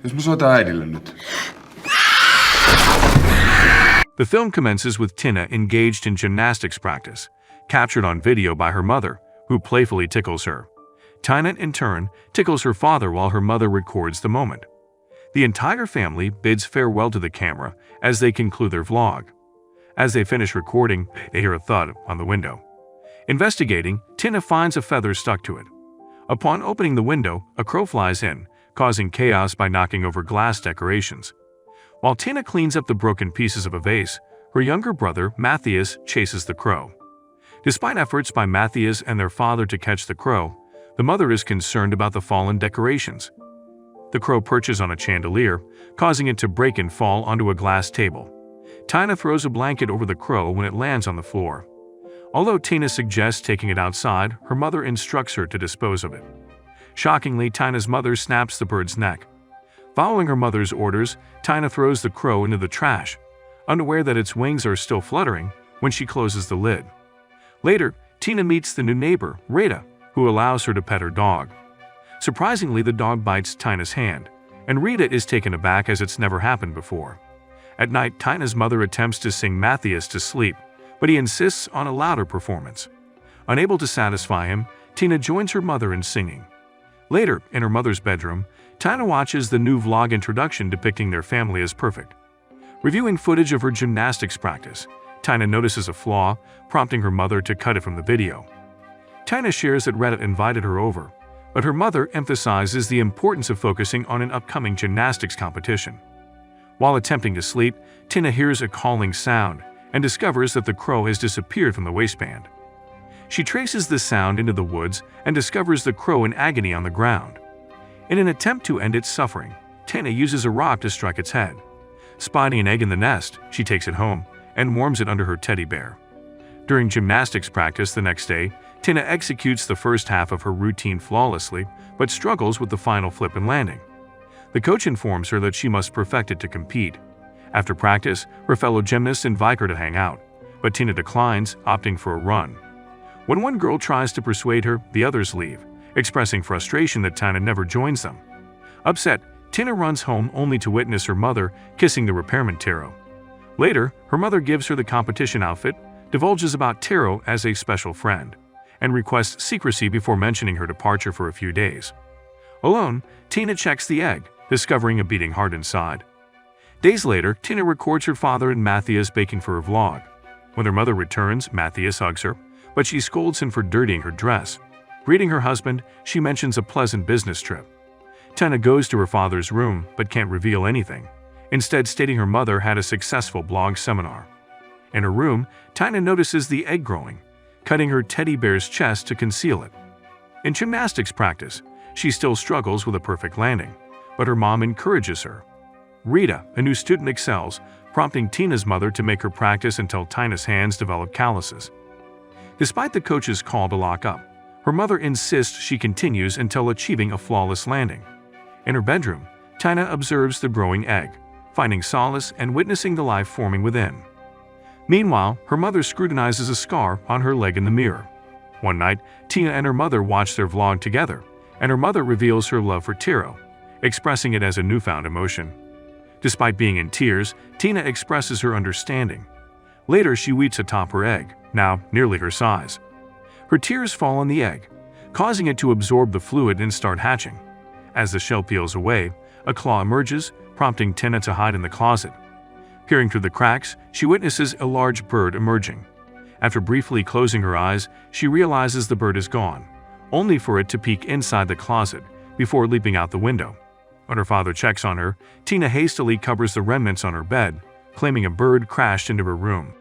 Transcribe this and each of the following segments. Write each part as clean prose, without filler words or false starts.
Jos mä soitan äidille nyt. The film commences with Tina engaged in gymnastics practice, captured on video by her mother, who playfully tickles her. Tina, in turn, tickles her father while her mother records the moment. The entire family bids farewell to the camera as they conclude their vlog. As they finish recording, they hear a thud on the window. Investigating, Tina finds a feather stuck to it. Upon opening the window, a crow flies in, causing chaos by knocking over glass decorations. While Tina cleans up the broken pieces of a vase, her younger brother, Matthias, chases the crow. Despite efforts by Matthias and their father to catch the crow, the mother is concerned about the fallen decorations. The crow perches on a chandelier, causing it to break and fall onto a glass table. Tina throws a blanket over the crow when it lands on the floor. Although Tina suggests taking it outside, her mother instructs her to dispose of it. Shockingly, Tina's mother snaps the bird's neck. Following her mother's orders, Tina throws the crow into the trash, unaware that its wings are still fluttering when she closes the lid. Later, Tina meets the new neighbor, Rita, who allows her to pet her dog. Surprisingly, the dog bites Tina's hand, and Rita is taken aback as it's never happened before. At night, Tina's mother attempts to sing Matthias to sleep, but he insists on a louder performance. Unable to satisfy him, Tina joins her mother in singing. Later, in her mother's bedroom, Tina watches the new vlog introduction depicting their family as perfect. Reviewing footage of her gymnastics practice, Tina notices a flaw, prompting her mother to cut it from the video. Tina shares that Reddit invited her over, but her mother emphasizes the importance of focusing on an upcoming gymnastics competition. While attempting to sleep, Tina hears a calling sound and discovers that the crow has disappeared from the waistband. She traces the sound into the woods and discovers the crow in agony on the ground. In an attempt to end its suffering, Tina uses a rock to strike its head. Spotting an egg in the nest, she takes it home and warms it under her teddy bear. During gymnastics practice the next day, Tina executes the first half of her routine flawlessly, but struggles with the final flip and landing. The coach informs her that she must perfect it to compete. After practice, her fellow gymnasts invite her to hang out, but Tina declines, opting for a run. When one girl tries to persuade her, the others leave, expressing frustration that Tina never joins them. Upset, Tina runs home only to witness her mother kissing the repairman Taro. Later, her mother gives her the competition outfit, divulges about Taro as a special friend, and requests secrecy before mentioning her departure for a few days. Alone, Tina checks the egg, discovering a beating heart inside. Days later, Tina records her father and Matthias baking for her vlog. When her mother returns, Matthias hugs her, but she scolds him for dirtying her dress. Greeting her husband, she mentions a pleasant business trip. Tina goes to her father's room but can't reveal anything, instead stating her mother had a successful blog seminar. In her room, Tina notices the egg growing, cutting her teddy bear's chest to conceal it. In gymnastics practice, she still struggles with a perfect landing, but her mom encourages her. Rita, a new student, excels, prompting Tina's mother to make her practice until Tina's hands develop calluses. Despite the coach's call to lock up, her mother insists she continues until achieving a flawless landing. In her bedroom, Tina observes the growing egg, finding solace and witnessing the life forming within. Meanwhile, her mother scrutinizes a scar on her leg in the mirror. One night, Tina and her mother watch their vlog together, and her mother reveals her love for Taro, expressing it as a newfound emotion. Despite being in tears, Tina expresses her understanding. Later, she weeps atop her egg, now nearly her size. Her tears fall on the egg, causing it to absorb the fluid and start hatching. As the shell peels away, a claw emerges, prompting Tina to hide in the closet. Peering through the cracks, she witnesses a large bird emerging. After briefly closing her eyes, she realizes the bird is gone, only for it to peek inside the closet before leaping out the window. When her father checks on her, Tina hastily covers the remnants on her bed, claiming a bird crashed into her room.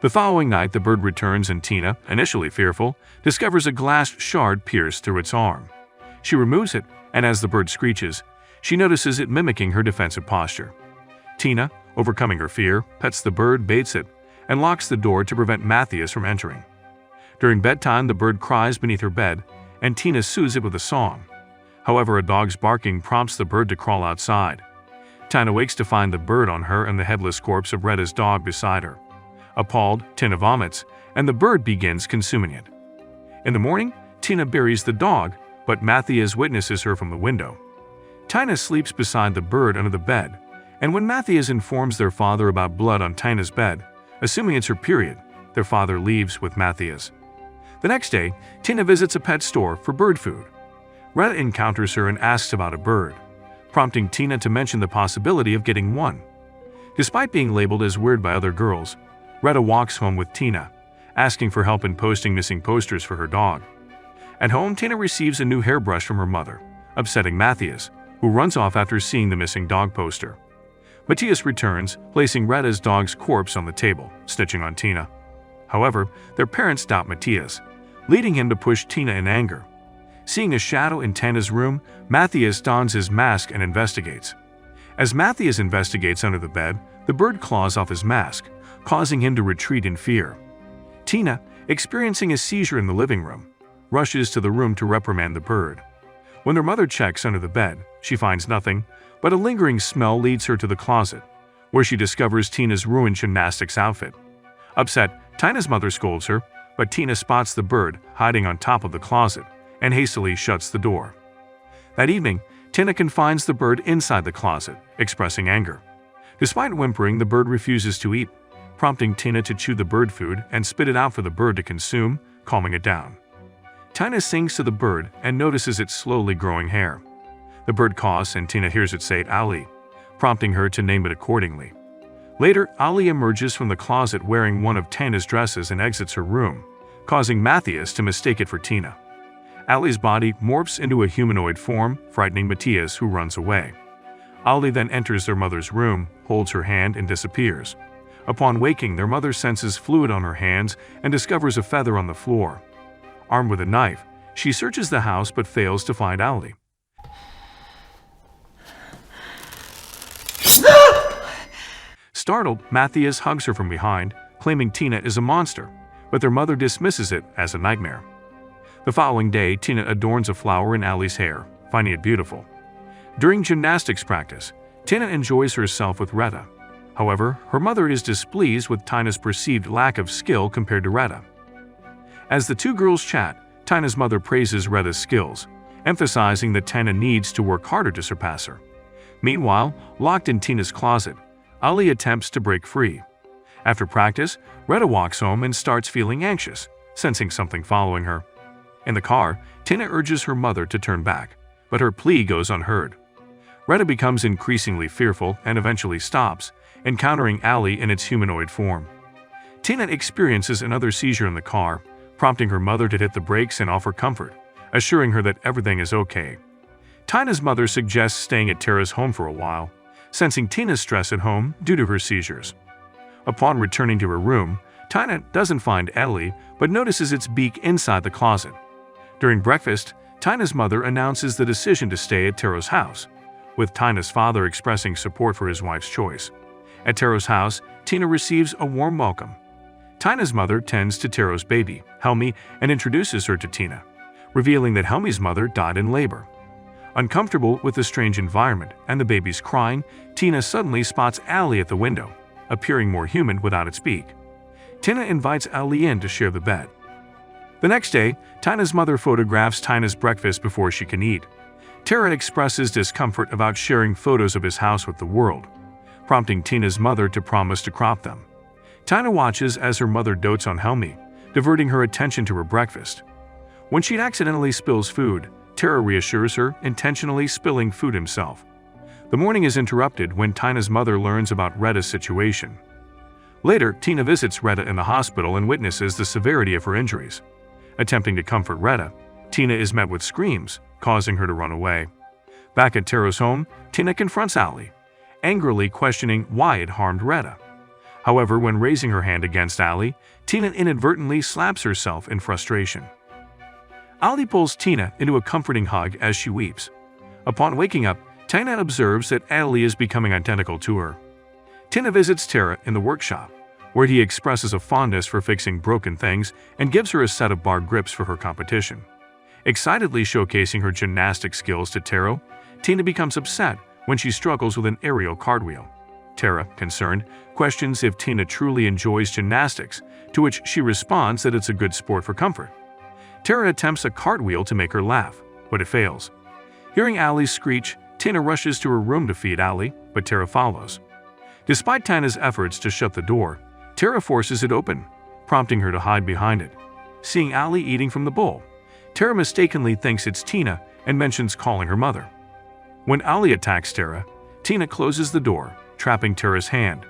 The following night, the bird returns and Tina, initially fearful, discovers a glass shard pierced through its arm. She removes it, and as the bird screeches, she notices it mimicking her defensive posture. Tina, overcoming her fear, pets the bird, baits it, and locks the door to prevent Matthias from entering. During bedtime, the bird cries beneath her bed, and Tina soothes it with a song. However, a dog's barking prompts the bird to crawl outside. Tina wakes to find the bird on her and the headless corpse of Retta's dog beside her. Appalled, Tina vomits, and the bird begins consuming it. In the morning, Tina buries the dog, but Matthias witnesses her from the window. Tina sleeps beside the bird under the bed, and when Matthias informs their father about blood on Tina's bed, assuming it's her period, their father leaves with Matthias. The next day, Tina visits a pet store for bird food. Retta encounters her and asks about a bird, prompting Tina to mention the possibility of getting one. Despite being labeled as weird by other girls, Retta walks home with Tina, asking for help in posting missing posters for her dog. At home, Tina receives a new hairbrush from her mother, upsetting Matthias, who runs off after seeing the missing dog poster. Matthias returns, placing Retta's dog's corpse on the table, snitching on Tina. However, their parents doubt Matthias, leading him to push Tina in anger. Seeing a shadow in Tina's room, Matthias dons his mask and investigates. As Matthias investigates under the bed, the bird claws off his mask, causing him to retreat in fear. Tina, experiencing a seizure in the living room, rushes to the room to reprimand the bird. When their mother checks under the bed, she finds nothing, but a lingering smell leads her to the closet, where she discovers Tina's ruined gymnastics outfit. Upset, Tina's mother scolds her, but Tina spots the bird hiding on top of the closet and hastily shuts the door. That evening, Tina confines the bird inside the closet, expressing anger. Despite whimpering, the bird refuses to eat, prompting Tina to chew the bird food and spit it out for the bird to consume, calming it down. Tina sings to the bird and notices its slowly growing hair. The bird coughs and Tina hears it say Ali, prompting her to name it accordingly. Later, Ali emerges from the closet wearing one of Tina's dresses and exits her room, causing Matthias to mistake it for Tina. Ali's body morphs into a humanoid form, frightening Matthias, who runs away. Ali then enters their mother's room, holds her hand, and disappears. Upon waking, their mother senses fluid on her hands and discovers a feather on the floor. Armed with a knife, she searches the house but fails to find Ali. Startled, Matthias hugs her from behind, claiming Tina is a monster, but their mother dismisses it as a nightmare. The following day, Tina adorns a flower in Ali's hair, finding it beautiful. During gymnastics practice, Tina enjoys herself with Retta. However, her mother is displeased with Tina's perceived lack of skill compared to Retta. As the two girls chat, Tina's mother praises Retta's skills, emphasizing that Tina needs to work harder to surpass her. Meanwhile, locked in Tina's closet, Ali attempts to break free. After practice, Retta walks home and starts feeling anxious, sensing something following her. In the car, Tina urges her mother to turn back, but her plea goes unheard. Retta becomes increasingly fearful and eventually stops, encountering Ali in its humanoid form. Tina experiences another seizure in the car, prompting her mother to hit the brakes and offer comfort, assuring her that everything is okay. Tina's mother suggests staying at Tara's home for a while, sensing Tina's stress at home due to her seizures. Upon returning to her room, Tina doesn't find Ellie, but notices its beak inside the closet. During breakfast, Tina's mother announces the decision to stay at Taro's house, with Tina's father expressing support for his wife's choice. At Taro's house, Tina receives a warm welcome. Tina's mother tends to Taro's baby, Helmi, and introduces her to Tina, revealing that Helmi's mother died in labor. Uncomfortable with the strange environment and the baby's crying, Tina suddenly spots Ali at the window, appearing more human without its beak. Tina invites Ali in to share the bed. The next day, Tina's mother photographs Tina's breakfast before she can eat. Tara expresses discomfort about sharing photos of his house with the world, prompting Tina's mother to promise to crop them. Tina watches as her mother dotes on Helmi, diverting her attention to her breakfast. When she accidentally spills food, Tara reassures her, intentionally spilling food himself. The morning is interrupted when Tina's mother learns about Retta's situation. Later, Tina visits Retta in the hospital and witnesses the severity of her injuries. Attempting to comfort Retta, Tina is met with screams, causing her to run away. Back at Taro's home, Tina confronts Ali, angrily questioning why it harmed Retta. However, when raising her hand against Ali, Tina inadvertently slaps herself in frustration. Ali pulls Tina into a comforting hug as she weeps. Upon waking up, Tina observes that Ali is becoming identical to her. Tina visits Tara in the workshop, where he expresses a fondness for fixing broken things and gives her a set of bar grips for her competition. Excitedly showcasing her gymnastic skills to Taro, Tina becomes upset when she struggles with an aerial cartwheel. Tara, concerned, questions if Tina truly enjoys gymnastics, to which she responds that it's a good sport for comfort. Tara attempts a cartwheel to make her laugh, but it fails. Hearing Ali's screech, Tina rushes to her room to feed Ali, but Tara follows. Despite Tina's efforts to shut the door, Tara forces it open, prompting her to hide behind it. Seeing Ali eating from the bowl, Tara mistakenly thinks it's Tina and mentions calling her mother. When Ali attacks Tara, Tina closes the door, trapping Tara's hand.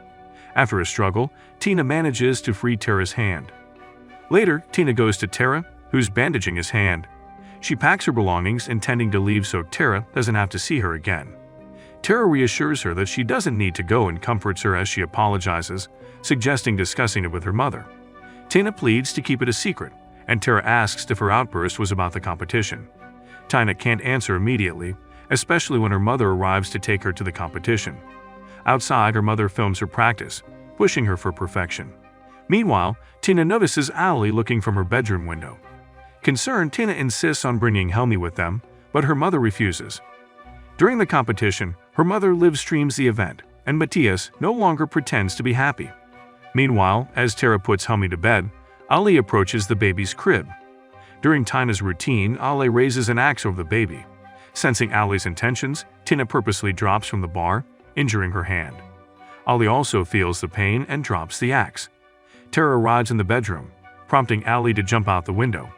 After a struggle, Tina manages to free Tara's hand. Later, Tina goes to Tara, who's bandaging his hand. She packs her belongings, intending to leave so Tara doesn't have to see her again. Tara reassures her that she doesn't need to go and comforts her as she apologizes, suggesting discussing it with her mother. Tina pleads to keep it a secret, and Tara asks if her outburst was about the competition. Tina can't answer immediately, especially when her mother arrives to take her to the competition. Outside, her mother films her practice, pushing her for perfection. Meanwhile, Tina notices Ali looking from her bedroom window. Concerned, Tina insists on bringing Helmi with them, but her mother refuses. During the competition, her mother live streams the event, and Matthias no longer pretends to be happy. Meanwhile, as Tara puts Helmi to bed, Ali approaches the baby's crib. During Tina's routine, Ali raises an axe over the baby. Sensing Ali's intentions, Tina purposely drops from the bar, injuring her hand. Ali also feels the pain and drops the axe. Tara arrives in the bedroom, prompting Ali to jump out the window,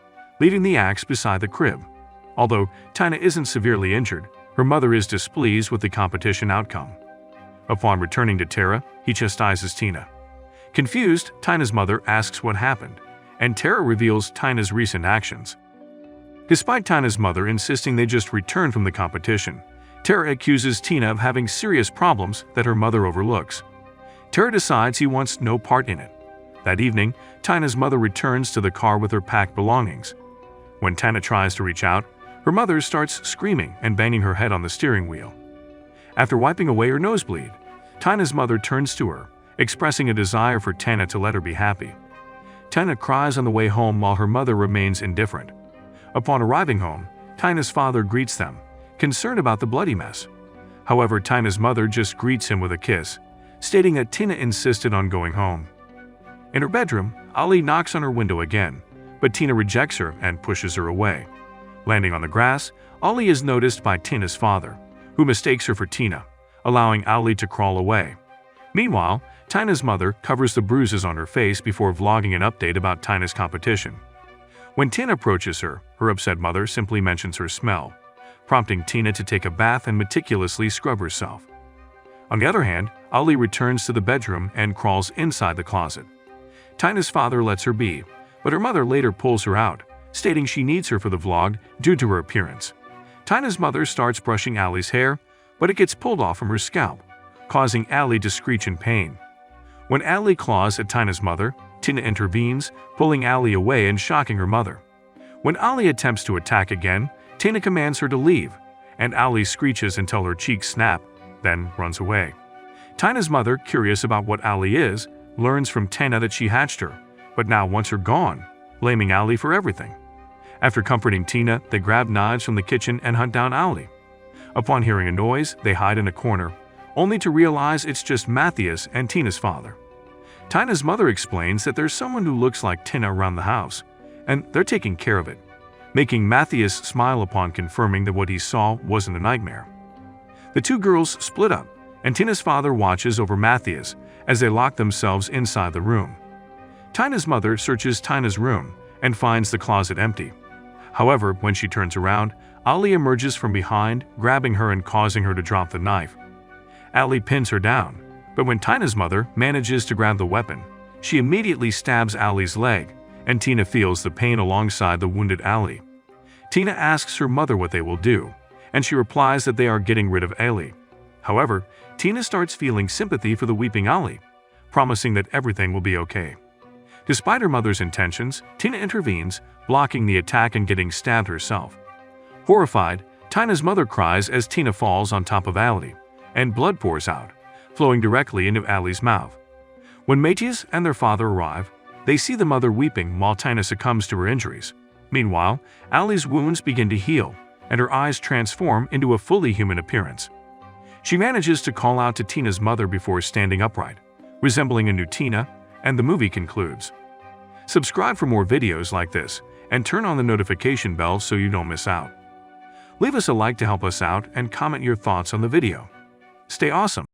leaving the axe beside the crib. Although Tina isn't severely injured, her mother is displeased with the competition outcome. Upon returning to Tara, he chastises Tina. Confused, Tina's mother asks what happened, and Tara reveals Tina's recent actions. Despite Tina's mother insisting they just returned from the competition, Tara accuses Tina of having serious problems that her mother overlooks. Tara decides he wants no part in it. That evening, Tina's mother returns to the car with her packed belongings. When Tina tries to reach out, her mother starts screaming and banging her head on the steering wheel. After wiping away her nosebleed, Tina's mother turns to her, expressing a desire for Tina to let her be happy. Tina cries on the way home while her mother remains indifferent. Upon arriving home, Tina's father greets them, concerned about the bloody mess. However, Tina's mother just greets him with a kiss, stating that Tina insisted on going home. In her bedroom, Ali knocks on her window again, but Tina rejects her and pushes her away. Landing on the grass, Ali is noticed by Tina's father, who mistakes her for Tina, allowing Ali to crawl away. Meanwhile, Tina's mother covers the bruises on her face before vlogging an update about Tina's competition. When Tina approaches her, her upset mother simply mentions her smell, prompting Tina to take a bath and meticulously scrub herself. On the other hand, Ali returns to the bedroom and crawls inside the closet. Tina's father lets her be, but her mother later pulls her out, stating she needs her for the vlog due to her appearance. Tina's mother starts brushing Ali's hair, but it gets pulled off from her scalp, causing Ali to screech in pain. When Ali claws at Tina's mother, Tina intervenes, pulling Ali away and shocking her mother. When Ali attempts to attack again, Tina commands her to leave, and Ali screeches until her cheeks snap, then runs away. Tina's mother, curious about what Ali is, learns from Tina that she hatched her, but now wants her gone, blaming Ali for everything. After comforting Tina, they grab knives from the kitchen and hunt down Ali. Upon hearing a noise, they hide in a corner, only to realize it's just Matthias and Tina's father. Tina's mother explains that there's someone who looks like Tina around the house, and they're taking care of it, making Matthias smile upon confirming that what he saw wasn't a nightmare. The two girls split up, and Tina's father watches over Matthias as they lock themselves inside the room. Tina's mother searches Tina's room and finds the closet empty. However, when she turns around, Ali emerges from behind, grabbing her and causing her to drop the knife. Ali pins her down, but when Tina's mother manages to grab the weapon, she immediately stabs Ali's leg, and Tina feels the pain alongside the wounded Ali. Tina asks her mother what they will do, and she replies that they are getting rid of Ali. However, Tina starts feeling sympathy for the weeping Ali, promising that everything will be okay. Despite her mother's intentions, Tina intervenes, blocking the attack and getting stabbed herself. Horrified, Tina's mother cries as Tina falls on top of Ali, and blood pours out, flowing directly into Ali's mouth. When Matthias and their father arrive, they see the mother weeping while Tina succumbs to her injuries. Meanwhile, Ali's wounds begin to heal, and her eyes transform into a fully human appearance. She manages to call out to Tina's mother before standing upright, resembling a new Tina, and the movie concludes. Subscribe for more videos like this, and turn on the notification bell so you don't miss out. Leave us a like to help us out and comment your thoughts on the video. Stay awesome!